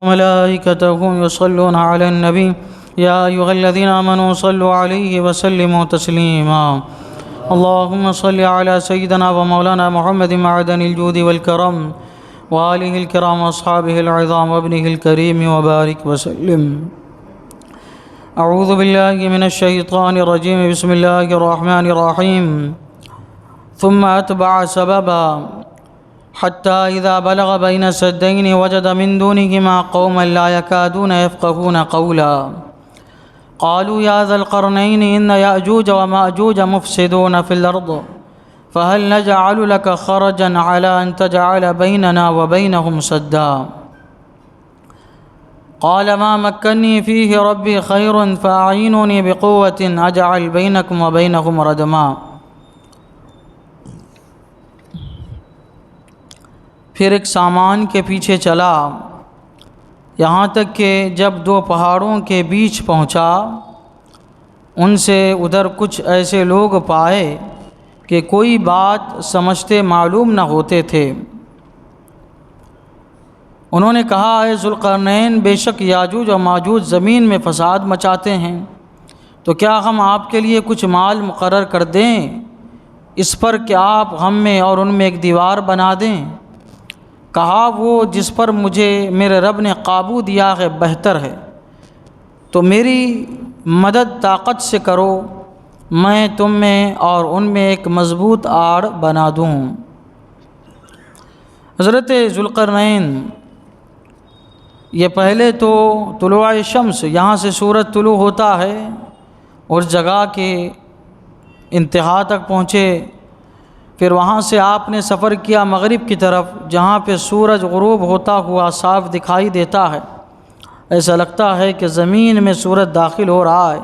ملائكته يصلون على النبي يا أيها الذين آمنوا صلوا عليه وسلموا تسليما اللهم صل على سيدنا ومولانا محمد معدن الجود والكرم وآله الكرام وأصحابه العظام وابنه الكريم وبارك وسلم. أعوذ بالله من الشيطان الرجيم. بسم الله الرحمن الرحيم. ثم أتبع سببا حتى إذا بلغ بين السدين وجد من دونهما قوما لا يكادون يفقهون قولا قالوا يا ذا القرنين إن يأجوج ومأجوج مفسدون في الأرض فهل نجعل لك خرجا على أن تجعل بيننا وبينهم سدا قال ما مكني فيه ربي خير فأعينوني بقوة أجعل بينكم وبينهم ردما. پھر ایک سامان کے پیچھے چلا یہاں تک کہ جب دو پہاڑوں کے بیچ پہنچا ان سے ادھر کچھ ایسے لوگ پائے کہ کوئی بات سمجھتے معلوم نہ ہوتے تھے. انہوں نے کہا اے ذوالقرنین بے شک یاجوج و ماجوج زمین میں فساد مچاتے ہیں تو کیا ہم آپ کے لیے کچھ مال مقرر کر دیں اس پر کہ آپ ہم میں اور ان میں ایک دیوار بنا دیں. کہا وہ جس پر مجھے میرے رب نے قابو دیا ہے بہتر ہے تو میری مدد طاقت سے کرو میں تم میں اور ان میں ایک مضبوط آڑ بنا دوں. حضرت ذوالقرنین یہ پہلے تو طلوع شمس یہاں سے سورج طلوع ہوتا ہے اور جگہ کے انتہا تک پہنچے. پھر وہاں سے آپ نے سفر کیا مغرب کی طرف جہاں پہ سورج غروب ہوتا ہوا صاف دکھائی دیتا ہے. ایسا لگتا ہے کہ زمین میں سورج داخل ہو رہا ہے.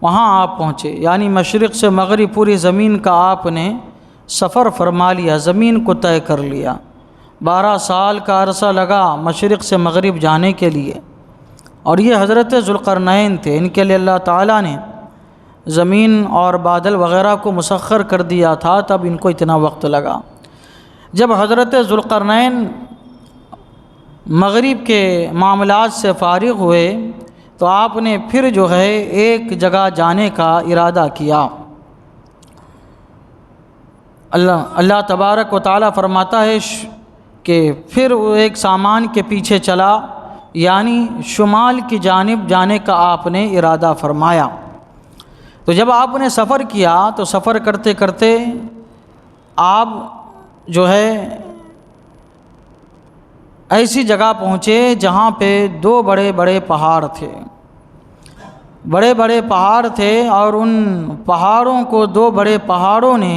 وہاں آپ پہنچے یعنی مشرق سے مغرب پوری زمین کا آپ نے سفر فرما لیا زمین کو طے کر لیا. 12 سال کا عرصہ لگا مشرق سے مغرب جانے کے لیے اور یہ حضرت ذوالقرنین تھے. ان کے لیے اللہ تعالیٰ نے زمین اور بادل وغیرہ کو مسخر کر دیا تھا تب ان کو اتنا وقت لگا. جب حضرت ذوالقرنین مغرب کے معاملات سے فارغ ہوئے تو آپ نے پھر جو ہے ایک جگہ جانے کا ارادہ کیا. اللہ تبارک و تعالیٰ فرماتا ہے کہ پھر وہ ایک سامان کے پیچھے چلا یعنی شمال کی جانب جانے کا آپ نے ارادہ فرمایا. تو جب آپ نے سفر کیا تو سفر کرتے کرتے آپ جو ہے ایسی جگہ پہنچے جہاں پہ 2 بڑے بڑے پہاڑ تھے. بڑے بڑے پہاڑ تھے اور ان پہاڑوں کو 2 بڑے پہاڑوں نے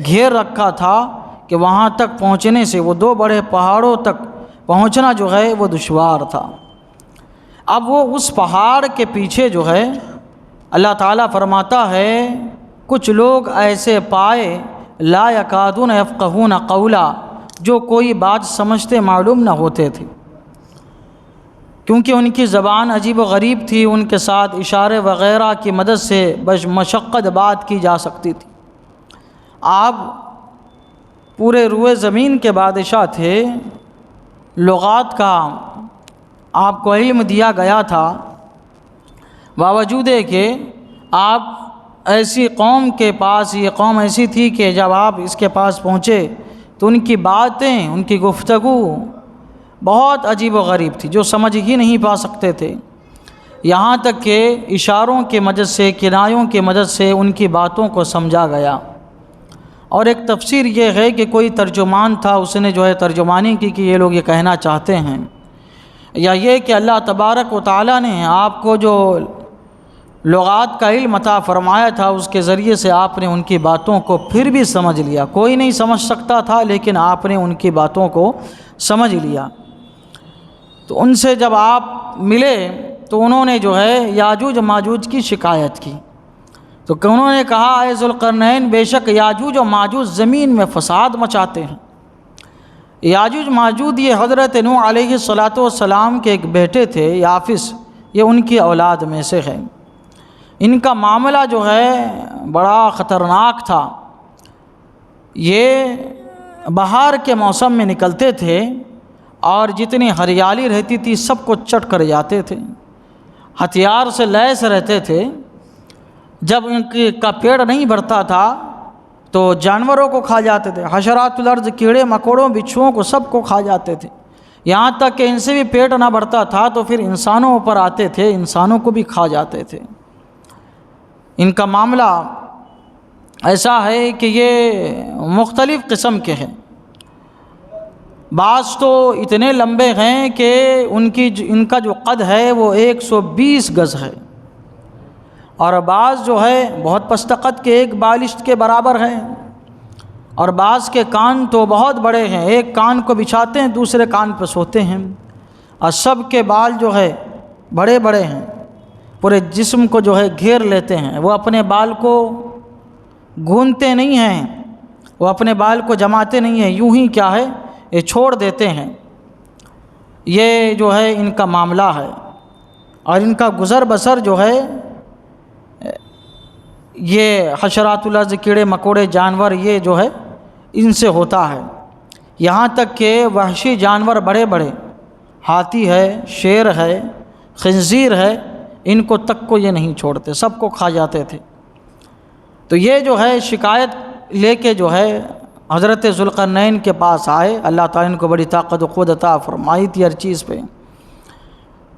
گھیر رکھا تھا کہ وہاں تک پہنچنے سے وہ 2 بڑے پہاڑوں تک پہنچنا جو ہے وہ دشوار تھا. اب وہ اس پہاڑ کے پیچھے جو ہے اللہ تعالیٰ فرماتا ہے کچھ لوگ ایسے پائے لا یکادون یفقہون قولا جو کوئی بات سمجھتے معلوم نہ ہوتے تھے کیونکہ ان کی زبان عجیب و غریب تھی. ان کے ساتھ اشارے وغیرہ کی مدد سے مشقت بات کی جا سکتی تھی. آپ پورے روئے زمین کے بادشاہ تھے. لغات کا آپ کو علم دیا گیا تھا باوجود کہ آپ ایسی قوم کے پاس یہ قوم ایسی تھی کہ جب آپ اس کے پاس پہنچے تو ان کی باتیں ان کی گفتگو بہت عجیب و غریب تھی جو سمجھ ہی نہیں پا سکتے تھے. یہاں تک کہ اشاروں کی مدد سے کنایوں کی مدد سے ان کی باتوں کو سمجھا گیا. اور ایک تفسیر یہ ہے کہ کوئی ترجمان تھا اس نے جو ہے ترجمانی کی کہ یہ لوگ یہ کہنا چاہتے ہیں یا یہ کہ اللہ تبارک و تعالیٰ نے آپ کو جو لغات کا علم عطا فرمایا تھا اس کے ذریعے سے آپ نے ان کی باتوں کو پھر بھی سمجھ لیا. کوئی نہیں سمجھ سکتا تھا لیکن آپ نے ان کی باتوں کو سمجھ لیا. تو ان سے جب آپ ملے تو انہوں نے جو ہے یاجوج ماجوج کی شکایت کی. تو انہوں نے کہا اے ذوالقرنین بے شک یاجوج و ماجوج زمین میں فساد مچاتے ہیں. یاجوج ماجوج یہ حضرت نوح علیہ السلام کے ایک بیٹے تھے یافس. یہ ان کی اولاد میں سے ہے. ان کا معاملہ جو ہے بڑا خطرناک تھا. یہ بہار کے موسم میں نکلتے تھے اور جتنی ہریالی رہتی تھی سب کو چٹ کر جاتے تھے، ہتھیار سے لیس رہتے تھے۔ جب ان کا پیڑ نہیں بڑھتا تھا تو جانوروں کو کھا جاتے تھے، حشرات الارض، کیڑے مکوڑوں، بچھوؤں کو سب کو کھا جاتے تھے، یہاں تک کہ ان سے بھی پیٹ نہ بھرتا تھا تو پھر انسانوں پر آتے تھے، انسانوں کو بھی کھا جاتے تھے۔ ان کا معاملہ ایسا ہے کہ یہ مختلف قسم کے ہیں، بعض تو اتنے لمبے ہیں کہ ان کا جو قد ہے وہ 120 گز ہے، اور بعض جو ہے بہت پست قد کے، ایک بالشت کے برابر ہیں، اور بعض کے کان تو بہت بڑے ہیں، ایک کان کو بچھاتے ہیں دوسرے کان پہ سوتے ہیں، اور سب کے بال جو ہے بڑے بڑے ہیں، پورے جسم کو جو ہے گھیر لیتے ہیں۔ وہ اپنے بال کو گونتے نہیں ہیں، وہ اپنے بال کو جماتے نہیں ہیں، یوں ہی کیا ہے یہ چھوڑ دیتے ہیں۔ یہ جو ہے ان کا معاملہ ہے، اور ان کا گزر بسر جو ہے یہ حشرات الارض، کیڑے مکوڑے، جانور، یہ جو ہے ان سے ہوتا ہے۔ یہاں تک کہ وحشی جانور بڑے بڑے، ہاتھی ہے، شیر ہے، خنزیر ہے، ان کو تک کو یہ نہیں چھوڑتے، سب کو کھا جاتے تھے۔ تو یہ جو ہے شکایت لے کے جو ہے حضرت ذوالقرنین کے پاس آئے، اللہ تعالیٰ ان کو بڑی طاقت و قوت عطا فرمائی تھی ہر چیز پہ۔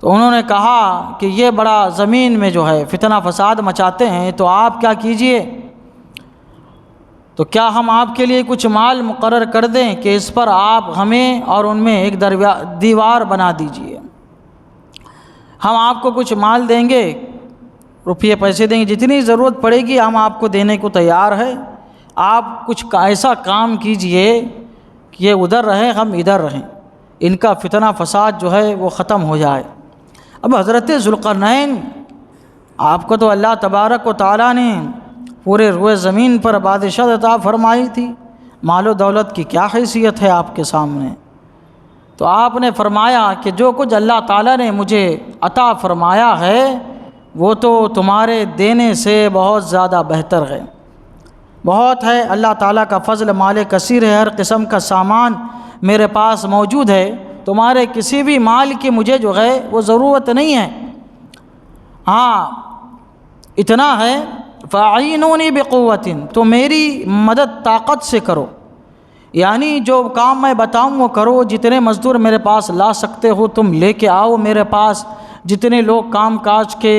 تو انہوں نے کہا کہ یہ بڑا زمین میں جو ہے فتنہ فساد مچاتے ہیں، تو آپ کیا کیجئے، تو کیا ہم آپ کے لیے کچھ مال مقرر کر دیں کہ اس پر آپ ہمیں اور ان میں ایک دیوار بنا دیجئے، ہم آپ کو کچھ مال دیں گے، روپیے پیسے دیں گے، جتنی ضرورت پڑے گی ہم آپ کو دینے کو تیار ہے، آپ کچھ ایسا کام کیجئے کہ یہ ادھر رہیں ہم ادھر رہیں، ان کا فتنہ فساد جو ہے وہ ختم ہو جائے۔ اب حضرت ذوالقرنین، آپ کو تو اللہ تبارک و تعالیٰ نے پورے روئے زمین پر بادشاہ عطا فرمائی تھی، مال و دولت کی کیا حیثیت ہے آپ کے سامنے؟ تو آپ نے فرمایا کہ جو کچھ اللہ تعالیٰ نے مجھے عطا فرمایا ہے وہ تو تمہارے دینے سے بہت زیادہ بہتر ہے، بہت ہے، اللہ تعالیٰ کا فضل مال کثیر ہے، ہر قسم کا سامان میرے پاس موجود ہے، تمہارے کسی بھی مال کی مجھے جو ہے وہ ضرورت نہیں ہے، ہاں اتنا ہے فَأَعِينُونِي بِقُوَّةٍ، تو میری مدد طاقت سے کرو، یعنی جو کام میں بتاؤں وہ کرو، جتنے مزدور میرے پاس لا سکتے ہو تم لے کے آؤ میرے پاس، جتنے لوگ کام کاج کے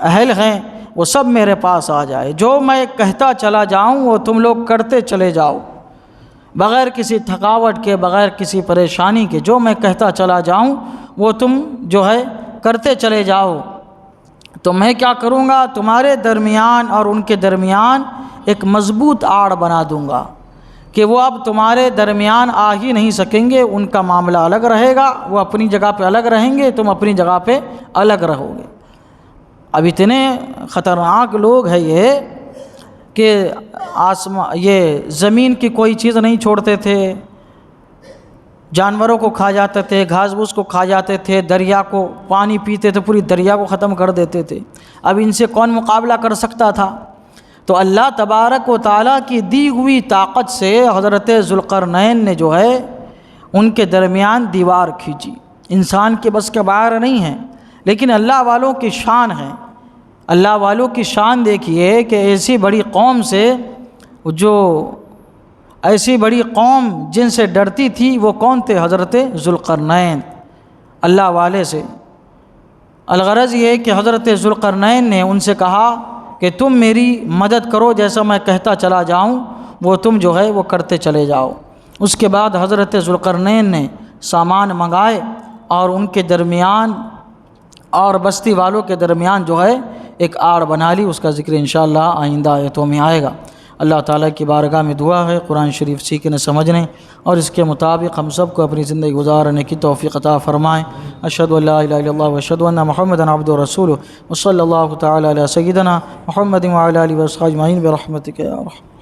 اہل ہیں وہ سب میرے پاس آ جائے، جو میں کہتا چلا جاؤں وہ تم لوگ کرتے چلے جاؤ، بغیر کسی تھکاوٹ کے، بغیر کسی پریشانی کے، جو میں کہتا چلا جاؤں وہ تم جو ہے کرتے چلے جاؤ۔ تو میں کیا کروں گا، تمہارے درمیان اور ان کے درمیان ایک مضبوط آڑ بنا دوں گا کہ وہ اب تمہارے درمیان آ ہی نہیں سکیں گے، ان کا معاملہ الگ رہے گا، وہ اپنی جگہ پہ الگ رہیں گے، تم اپنی جگہ پہ الگ رہو گے۔ اب اتنے خطرناک لوگ ہیں یہ کہ یہ زمین کی کوئی چیز نہیں چھوڑتے تھے، جانوروں کو کھا جاتے تھے، گھاس بھوس کو کھا جاتے تھے، دریا کو پانی پیتے تھے، پوری دریا کو ختم کر دیتے تھے۔ اب ان سے کون مقابلہ کر سکتا تھا؟ تو اللہ تبارک و تعالیٰ کی دی ہوئی طاقت سے حضرت ذوالقرنین نے جو ہے ان کے درمیان دیوار کھینچی، انسان کے بس کے باہر نہیں ہے، لیکن اللہ والوں کی شان ہے۔ اللہ والوں کی شان دیکھیے کہ ایسی بڑی قوم سے، جو ایسی بڑی قوم جن سے ڈرتی تھی وہ کون تھے؟ حضرت ذوالقرنین، اللہ والے سے۔ الغرض یہ کہ حضرت ذوالقرنین نے ان سے کہا کہ تم میری مدد کرو، جیسا میں کہتا چلا جاؤں وہ تم جو ہے وہ کرتے چلے جاؤ۔ اس کے بعد حضرت ذوالقرنین نے سامان منگائے اور ان کے درمیان اور بستی والوں کے درمیان جو ہے ایک آڑ بنا لی، اس کا ذکر انشاءاللہ آئندہ آیتوں میں آئے گا۔ اللہ تعالیٰ کی بارگاہ میں دعا ہے قرآن شریف سیکھنے سمجھنے اور اس کے مطابق ہم سب کو اپنی زندگی گزارنے کی توفیق عطا فرمائیں۔ اشہدو ان لا الہ الا اللہ واشہدو ان محمدا عبدہ ورسولہ وصلی اللہ تعالی علی سیدنا محمد وعلی آلہ وصحبہ اجمعین برحمتک یا ارحم۔